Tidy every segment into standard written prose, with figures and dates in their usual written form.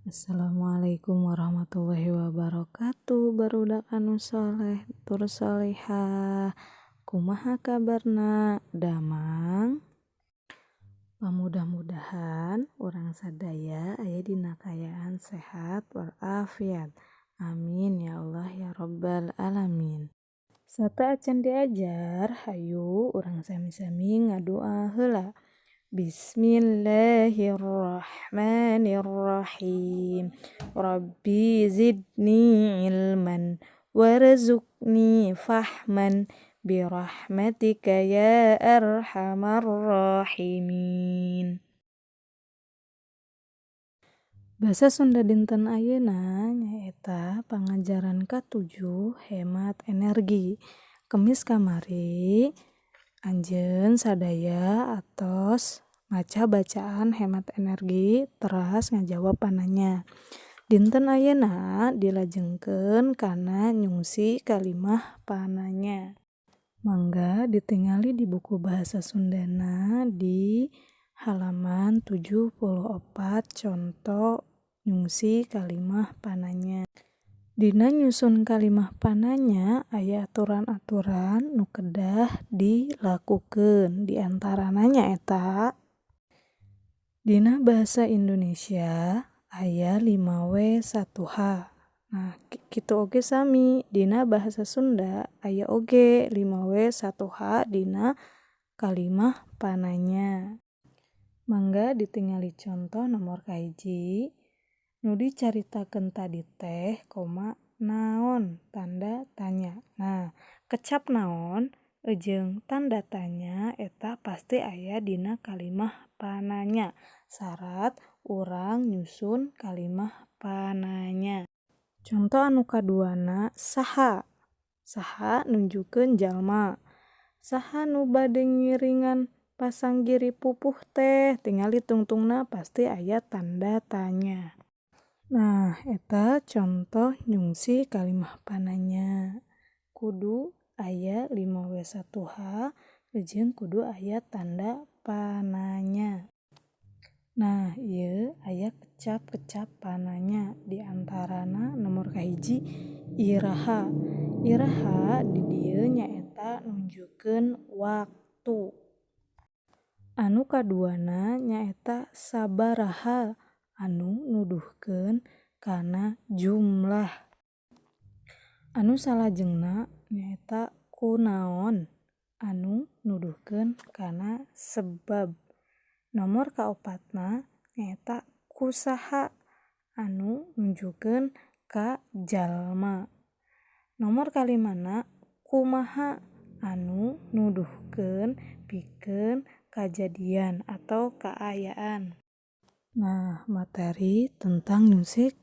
Assalamualaikum warahmatullahi wabarakatuh. Barudak anu soleh tur solehah, kumaha kabarna damang. Mudah-mudahan urang sadaya aya dina kaayaan sehat walafiat. Amin ya Allah ya rabbal alamin. Sata acan diajar, hayu urang sami-sami ngadoa heula. Bismillahirrahmanirrahim. Rabbi zidni ilman warzuqni fahman birahmatika ya arhamar rahimin. Basa Sunda dinten ayeuna nyaeta pangajaran ka-7 hemat energi. Kemis kamari anjeun sadaya atos maca bacaan hemat energi teras ngajawab pananya. Dinten ayeuna dilajengkeun kana nyungsi kalimah pananya. Mangga ditingali di buku bahasa Sundana di halaman 74 contoh nyungsi kalimah pananya. Dina nyusun kalimah pananya aya aturan-aturan nu kedah dilakukeun. Di antarana nyaeta dina basa Indonesia aya 5W1H. Nah, kitu oge sami dina bahasa Sunda aya oge 5W1H dina kalimah pananya. Mangga ditingali contoh nomor kahiji. Nu dicaritakeun tadi teh, naon? Tanda tanya. Nah, kecap naon jeung tanda tanya eta pasti aya dina kalimah pananya. Syarat urang nyusun kalimah pananya. Contoh anu kaduana saha. Saha nunjukkeun jalma. Saha nu bade ngiringan pasanggiri pupuh teh? Tingali tungtungna pasti aya tanda tanya. Nah, eta contoh nyungsi kalimah pananya. Kudu aya 5W1H jeung kudu aya tanda pananya. Nah, ieu aya kecap-kecap pananya. Di antarana nomor kahiji iraha. Iraha di dieu nyaeta nunjukkeun waktu. Anu kaduana nyaeta sabaraha. Anu nuduhkeun kana jumlah. Anu salajengna nyaeta kunaon. Anu nuduhkeun kana sebab. Nomor kaopatna nyaeta kusaha. Anu nunjukkeun ka jalma. Nomor kalimana kumaha. Anu nuduhkeun pikeun kajadian atau kaayaan. Nah, materi tentang nyungsi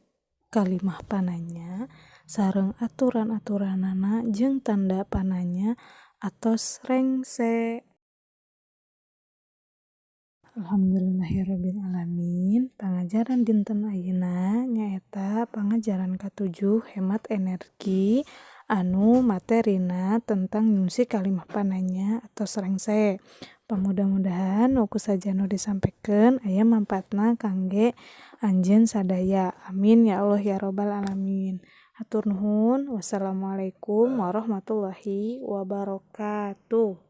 kalimah pananya sareng aturan-aturanana jeung tanda pananya atos rengse. Alhamdulillahirabbil alamin. Pangajaran dinten ayeuna nyaeta pangajaran ka-7 hemat energi anu materina tentang nyungsi kalimah pananya atos rengse. Mudah-mudahan nu kusajana disampaikeun aya manfaatna kangge anjeun sadaya. Amin ya Allah ya rabbal alamin. Hatur nuhun. Wassalamualaikum warahmatullahi wabarakatuh.